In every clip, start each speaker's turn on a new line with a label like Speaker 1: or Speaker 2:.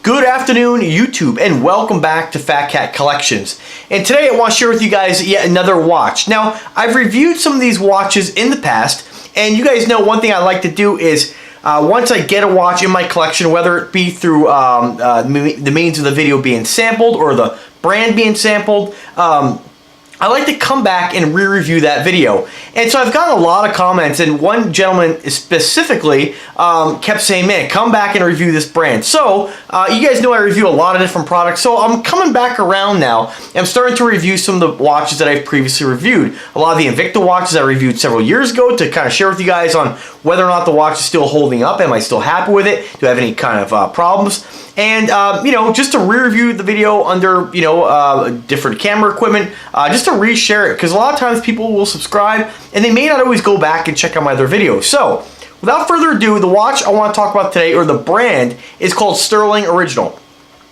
Speaker 1: Good afternoon, YouTube, and welcome back to Fat Cat Collections. And today I want to share with you guys yet another watch. Now, I've reviewed some of these watches in the past, and you guys know one thing I like to do is once I get a watch in my collection, whether it be through the means of the video being sampled or the brand being sampled, I like to come back and re-review that video. And so I've gotten a lot of comments, and one gentleman specifically kept saying, man, come back and review this brand. So you guys know I review a lot of different products, so I'm coming back around now. I'm starting to review some of the watches that I've previously reviewed. A lot of the Invicta watches I reviewed several years ago to kind of share with you guys on whether or not the watch is still holding up. Am I still happy with it? Do I have any kind of problems? And, you know, just to re-review the video under, you know, different camera equipment, just to re-share it, because a lot of times people will subscribe and they may not always go back and check out my other videos. So, without further ado, the watch I want to talk about today, or the brand, is called Stuhrling Original.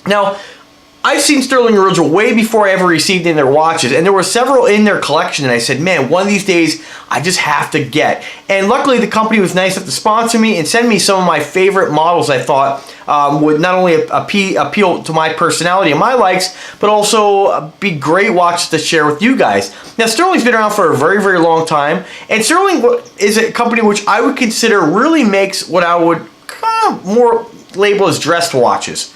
Speaker 1: Now, I've seen Stuhrling Original way before I ever received any of their watches, and there were several in their collection, and I said, man, one of these days, I just have to get. And luckily, the company was nice enough to sponsor me and send me some of my favorite models I thought would not only appeal to my personality and my likes, but also be great watches to share with you guys. Now, Stuhrling's been around for a very, very long time, and Stuhrling is a company which I would consider really makes what I would kind of more label as dressed watches.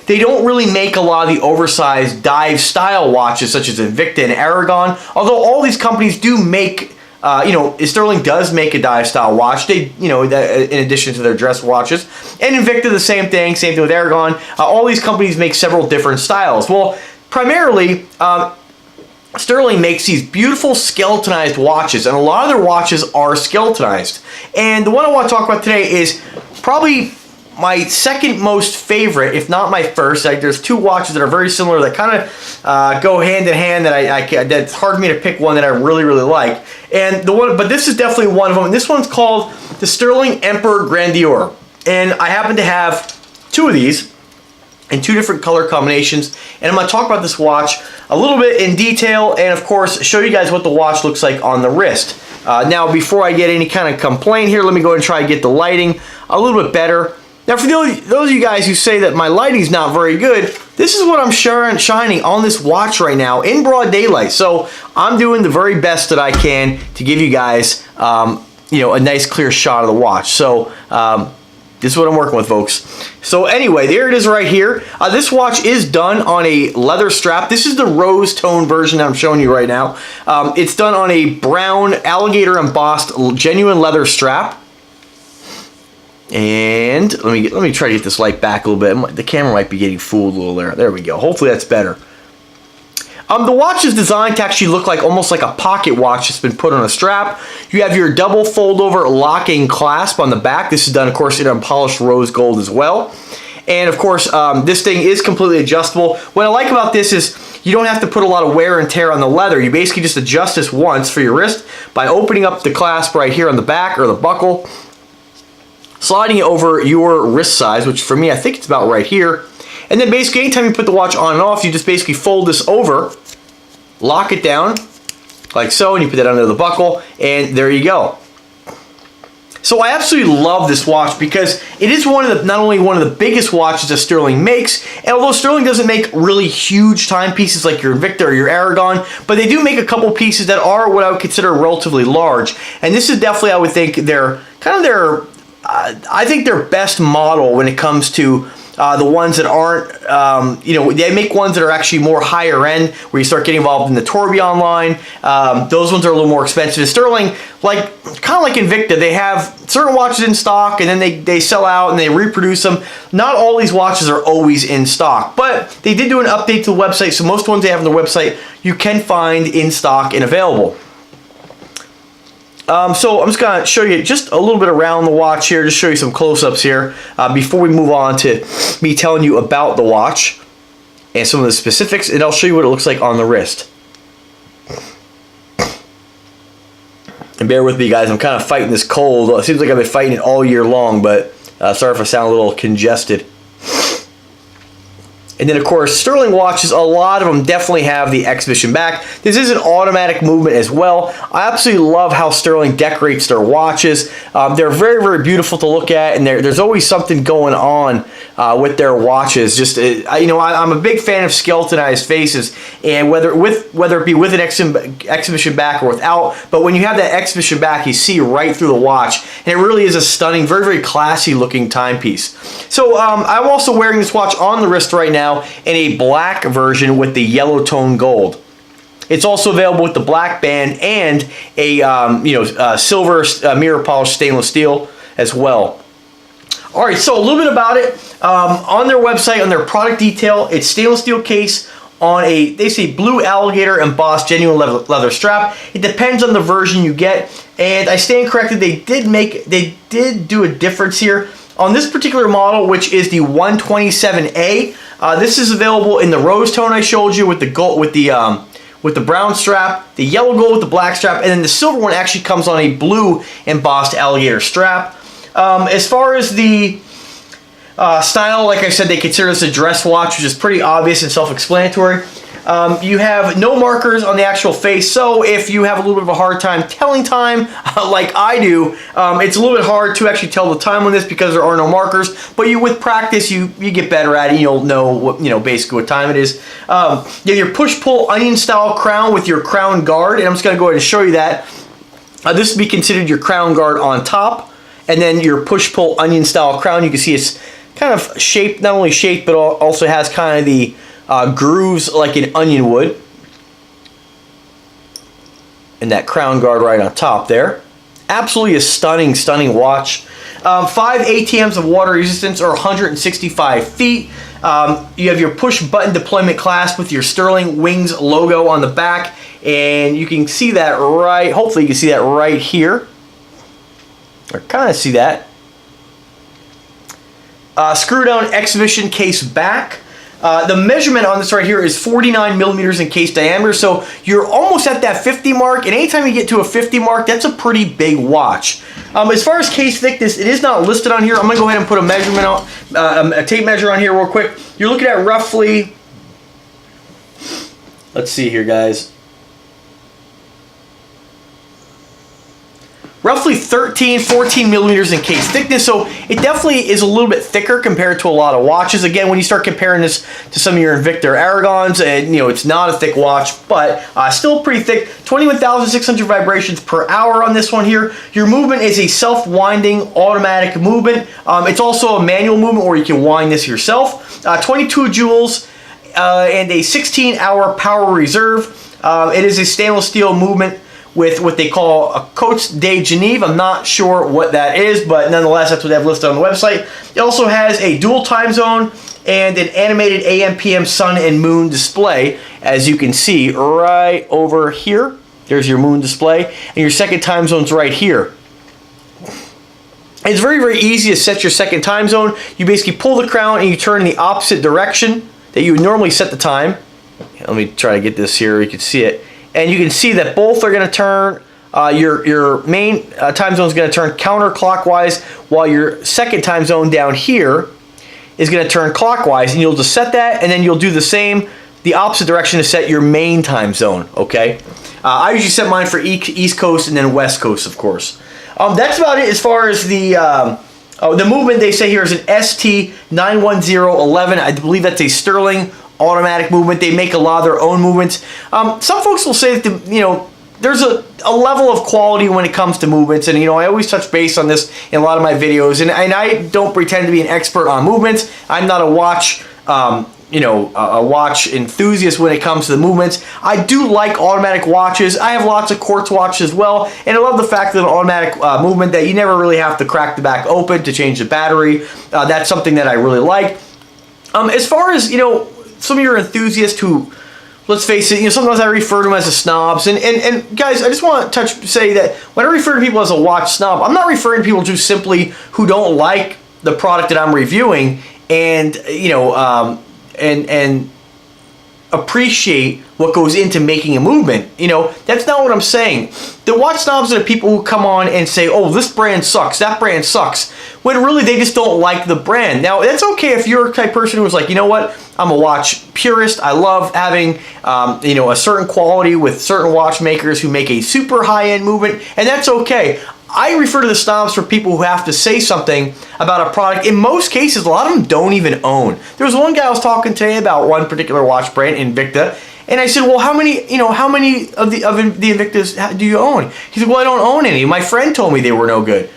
Speaker 1: They don't really make a lot of the oversized dive style watches such as Invicta and Aragon, although all these companies do make, you know, Stuhrling does make a dive style watch, they, you know, in addition to their dress watches. And Invicta, the same thing with Aragon. All these companies make several different styles. Well, primarily, Stuhrling makes these beautiful skeletonized watches, and a lot of their watches are skeletonized. And the one I want to talk about today is probably my second most favorite, if not my first. Like, there's two watches that are very similar that kind of go hand in hand that that's hard for me to pick one that I really, really like. And but this is definitely one of them. And this one's called the Stuhrling Emperor Grandeur. And I happen to have two of these in two different color combinations. And I'm going to talk about this watch a little bit in detail, and of course, show you guys what the watch looks like on the wrist. Now, before I get any kind of complaint here, let me go and try to get the lighting a little bit better. Now, for those of you guys who say that my lighting's not very good, this is what I'm shining on this watch right now in broad daylight. So I'm doing the very best that I can to give you guys, you know, a nice clear shot of the watch. So this is what I'm working with, folks. So anyway, there it is right here. This watch is done on a leather strap. This is the rose tone version that I'm showing you right now. It's done on a brown alligator embossed genuine leather strap. And let me try to get this light back a little bit. The camera might be getting fooled a little there. There we go. Hopefully that's better. The watch is designed to actually look like almost like a pocket watch that's been put on a strap. You have your double fold over locking clasp on the back. This is done, of course, in polished rose gold as well. And of course, this thing is completely adjustable. What I like about this is you don't have to put a lot of wear and tear on the leather. You basically just adjust this once for your wrist by opening up the clasp right here on the back, or the buckle, sliding it over your wrist size, which for me, I think it's about right here. And then basically, anytime you put the watch on and off, you just basically fold this over, lock it down, like so, and you put that under the buckle, and there you go. So I absolutely love this watch because it is not only one of the biggest watches that Stuhrling makes, and although Stuhrling doesn't make really huge timepieces like your Invicta or your Aragon, but they do make a couple pieces that are what I would consider relatively large. And this is definitely, I would think, I think their best model when it comes to the ones that aren't, you know, they make ones that are actually more higher end, where you start getting involved in the tourbillon line. Those ones are a little more expensive. Stuhrling, kind of like Invicta, they have certain watches in stock, and then they sell out and they reproduce them. Not all these watches are always in stock, but they did do an update to the website, so most ones they have on their website you can find in stock and available. So I'm just going to show you just a little bit around the watch here, just show you some close-ups here before we move on to me telling you about the watch and some of the specifics, and I'll show you what it looks like on the wrist. And bear with me, guys, I'm kind of fighting this cold. It seems like I've been fighting it all year long, but sorry if I sound a little congested. And then, of course, Stuhrling watches, a lot of them definitely have the exhibition back. This is an automatic movement as well. I absolutely love how Stuhrling decorates their watches. They're very, very beautiful to look at, and there's always something going on with their watches. Just you know, I'm a big fan of skeletonized faces, and whether it be with an exhibition back or without, but when you have that exhibition back, you see right through the watch, and it really is a stunning, very, very classy looking timepiece. So I'm also wearing this watch on the wrist right now in a black version with the yellow tone gold. It's also available with the black band and a silver mirror polished stainless steel as well. All right, so a little bit about it. On their website, on their product detail, it's stainless steel case on a, they say, blue alligator embossed genuine leather strap. It depends on the version you get, and I stand corrected, they did do a difference here. On this particular model, which is the 127A, this is available in the rose tone I showed you with the gold, with the brown strap, the yellow gold with the black strap, and then the silver one actually comes on a blue embossed alligator strap. As far as the style, like I said, they consider this a dress watch, which is pretty obvious and self-explanatory. You have no markers on the actual face, so if you have a little bit of a hard time telling time, like I do, it's a little bit hard to actually tell the time on this because there are no markers. But with practice, you get better at it. You'll know what, basically what time it is. You have your push-pull onion-style crown with your crown guard, and I'm just going to go ahead and show you that. This would be considered your crown guard on top, and then your push-pull onion-style crown. You can see it's kind of shaped, not only shaped, but also has kind of the grooves like an onion would, and that crown guard right on top there. Absolutely a stunning watch. 5 ATMs of water resistance, or 165 feet. You have your push button deployment clasp with your Stuhrling Wings logo on the back, and you can see that right, hopefully you can see that right here, or kind of see that. Screw down exhibition case back. The measurement on this right here is 49 millimeters in case diameter, so you're almost at that 50 mark, and anytime you get to a 50 mark, that's a pretty big watch. As far as case thickness, it is not listed on here. I'm going to go ahead and put a measurement on, a tape measure on here real quick. You're looking at roughly, let's see here, guys. Roughly 13-14 millimeters in case thickness, so it definitely is a little bit thicker compared to a lot of watches. Again, when you start comparing this to some of your Invicta Aragons, and it's not a thick watch, but still pretty thick. 21,600 vibrations per hour on this one here. Your movement is a self-winding automatic movement. It's also a manual movement where you can wind this yourself. 22 joules and a 16-hour power reserve. It is a stainless steel movement with what they call a Cotes de Genève. I'm not sure what that is, but nonetheless, that's what they have listed on the website. It also has a dual time zone and an animated AM, PM, sun, and moon display, as you can see right over here. There's your moon display, and your second time zone's right here. It's very, very easy to set your second time zone. You basically pull the crown and you turn in the opposite direction that you would normally set the time. Let me try to get this here. You can see it. And you can see that both are going to turn, your main time zone is going to turn counterclockwise, while your second time zone down here is going to turn clockwise. And you'll just set that, and then you'll do the opposite direction to set your main time zone, okay? I usually set mine for East Coast and then West Coast, of course. That's about it as far as the movement. They say here is an ST91011. I believe that's a Stuhrling automatic movement. They make a lot of their own movements. Some folks will say that there's a level of quality when it comes to movements, and I always touch base on this in a lot of my videos, and I don't pretend to be an expert on movements. I'm not a watch a watch enthusiast when it comes to the movements. I do like automatic watches. I have lots of quartz watches as well, and I love the fact that an automatic movement that you never really have to crack the back open to change the battery. That's something that I really like. As far as some of your enthusiasts who, let's face it, sometimes I refer to them as the snobs. And guys, I just want to say that when I refer to people as a watch snob, I'm not referring to people just simply who don't like the product that I'm reviewing and, and appreciate what goes into making a movement. That's not what I'm saying. The watch snobs are the people who come on and say, oh, this brand sucks, that brand sucks, when really they just don't like the brand. Now, that's okay if you're a type person who's like, you know what, I'm a watch purist. I love having, a certain quality with certain watchmakers who make a super high-end movement, and that's okay. I refer to the snobs for people who have to say something about a product. In most cases, a lot of them don't even own. There was one guy I was talking today about one particular watch brand, Invicta, and I said, well, how many of the Invictas do you own? He said, well, I don't own any. My friend told me they were no good.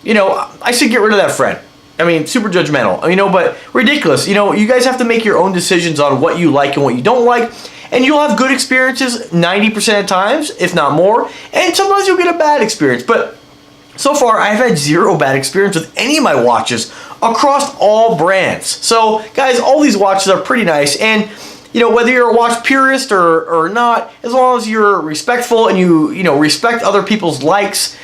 Speaker 1: I said, get rid of that friend. I mean, super judgmental, but ridiculous. You guys have to make your own decisions on what you like and what you don't like. And you'll have good experiences 90% of times, if not more. And sometimes you'll get a bad experience. But so far, I've had zero bad experience with any of my watches across all brands. So, guys, all these watches are pretty nice. And, whether you're a watch purist or not, as long as you're respectful and you respect other people's likes,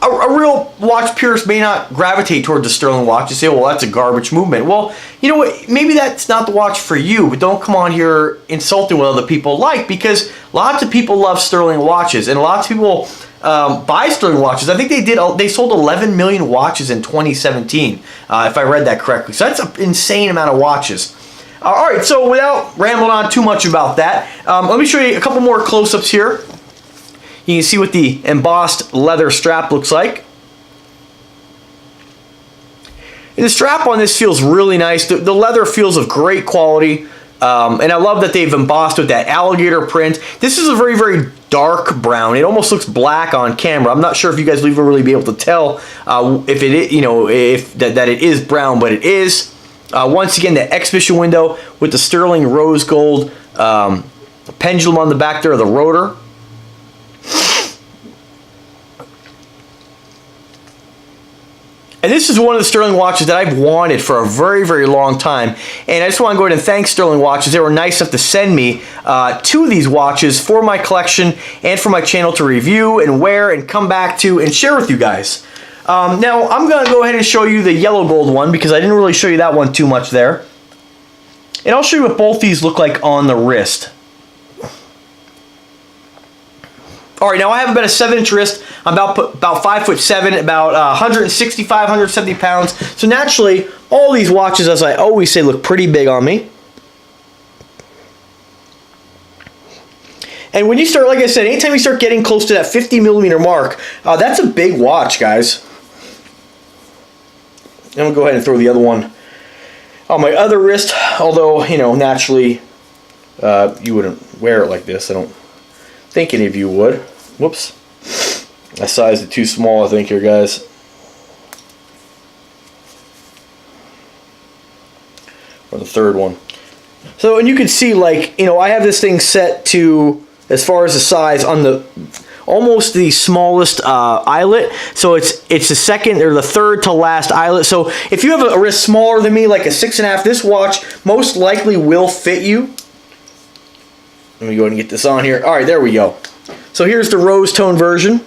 Speaker 1: a real watch purist may not gravitate towards a Stuhrling watch and say, well, that's a garbage movement. Well, you know what? Maybe that's not the watch for you, but don't come on here insulting what other people like, because lots of people love Stuhrling watches, and lots of people buy Stuhrling watches. I think they sold 11 million watches in 2017, if I read that correctly. So that's an insane amount of watches. All right, so without rambling on too much about that, let me show you a couple more close-ups here. You can see what the embossed leather strap looks like. And the strap on this feels really nice. The leather feels of great quality. And I love that they've embossed with that alligator print. This is a very, very dark brown. It almost looks black on camera. I'm not sure if you guys will even really be able to tell if it is, if that it is brown, but it is. Once again, the exhibition window with the Stuhrling rose gold pendulum on the back there of the rotor. And this is one of the Stuhrling watches that I've wanted for a very, very long time. And I just want to go ahead and thank Stuhrling Watches. They were nice enough to send me 2 of these watches for my collection and for my channel to review and wear and come back to and share with you guys. Now, I'm going to go ahead and show you the yellow gold one because I didn't really show you that one too much there. And I'll show you what both these look like on the wrist. All right, now I have about a 7-inch wrist. I'm about 5'7", about 165, 170 pounds. So naturally, all these watches, as I always say, look pretty big on me. And when you start, like I said, anytime you start getting close to that 50 millimeter mark, that's a big watch, guys. I'm gonna go ahead and throw the other one on my other wrist. Although, naturally, you wouldn't wear it like this. I don't think any of you would. Whoops. I sized it too small, I think, here, guys. Or the third one. So, and you can see, like, I have this thing set to, as far as the size, on the almost the smallest eyelet. So it's the second or the third to last eyelet. So if you have a wrist smaller than me, like a 6.5, this watch most likely will fit you. Let me go ahead and get this on here. All right, there we go. So here's the rose tone version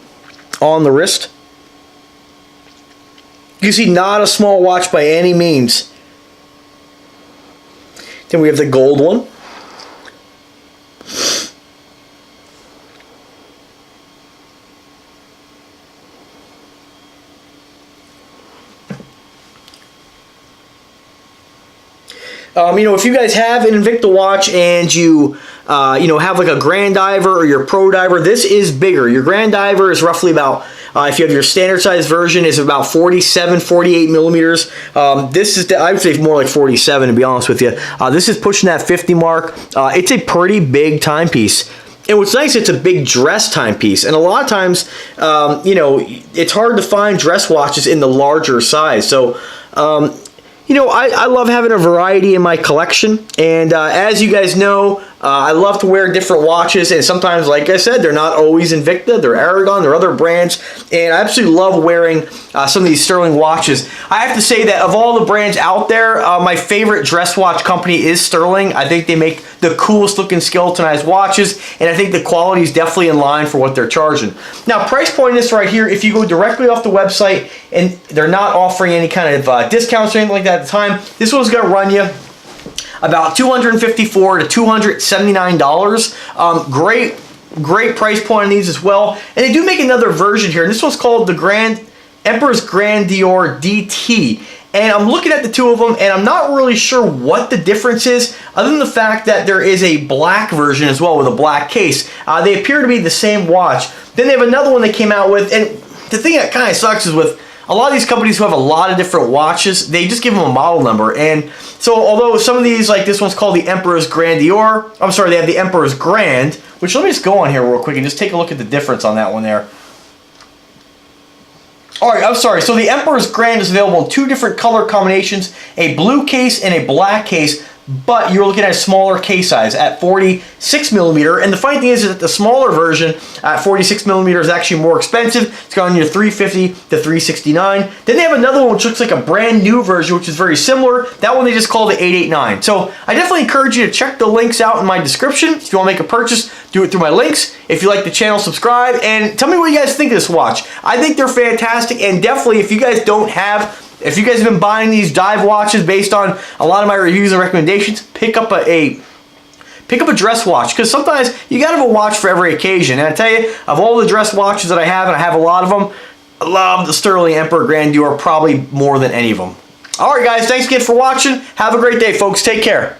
Speaker 1: on the wrist. You see, not a small watch by any means. Then we have the gold one. If you guys have an Invicta watch and you have like a Grand Diver or your Pro Diver, this is bigger. Your Grand Diver is roughly about, if you have your standard size version, is about 47, 48 millimeters. This is, I would say, more like 47, to be honest with you. This is pushing that 50 mark. It's a pretty big timepiece. And what's nice, it's a big dress timepiece. And a lot of times, it's hard to find dress watches in the larger size. So, I love having a variety in my collection, and as you guys know, I love to wear different watches, and sometimes, like I said, they're not always Invicta, they're Aragon, they're other brands, and I absolutely love wearing some of these Stuhrling watches. I have to say that of all the brands out there, my favorite dress watch company is Stuhrling. I think they make the coolest looking skeletonized watches, and I think the quality is definitely in line for what they're charging. Now, price point this right here, if you go directly off the website, and they're not offering any kind of discounts or anything like that at the time, this one's going to run you about $254 to $279. Great price point on these as well. And they do make another version here, and this one's called the Emperor's Grandeur DT. and I'm looking at the two of them, and I'm not really sure what the difference is, other than the fact that there is a black version as well with a black case. They appear to be the same watch. Then they have another one they came out with, and the thing that kind of sucks is with a lot of these companies who have a lot of different watches, they just give them a model number. And so although some of these, like this one's called the Emperor's Grandeur, I'm sorry, they have the Emperor's Grand, which let me just go on here real quick and just take a look at the difference on that one there. Alright, I'm sorry, so the Emperor's Grand is available in two different color combinations, a blue case and a black case, but you're looking at a smaller case size at 46 millimeter. And the funny thing is that the smaller version at 46 millimeter is actually more expensive. It's going to $350 to $369. Then they have another one which looks like a brand new version, which is very similar. That one they just call the 889. So I definitely encourage you to check the links out in my description. If you want to make a purchase, do it through my links. If you like the channel, subscribe, and tell me what you guys think of this watch. I think they're fantastic, and definitely if you guys have been buying these dive watches based on a lot of my reviews and recommendations, pick up a dress watch, because sometimes you gotta have a watch for every occasion. And I tell you, of all the dress watches that I have, and I have a lot of them, I love the Stuhrling Emperor Grandeur probably more than any of them. Alright guys, thanks again for watching. Have a great day, folks. Take care.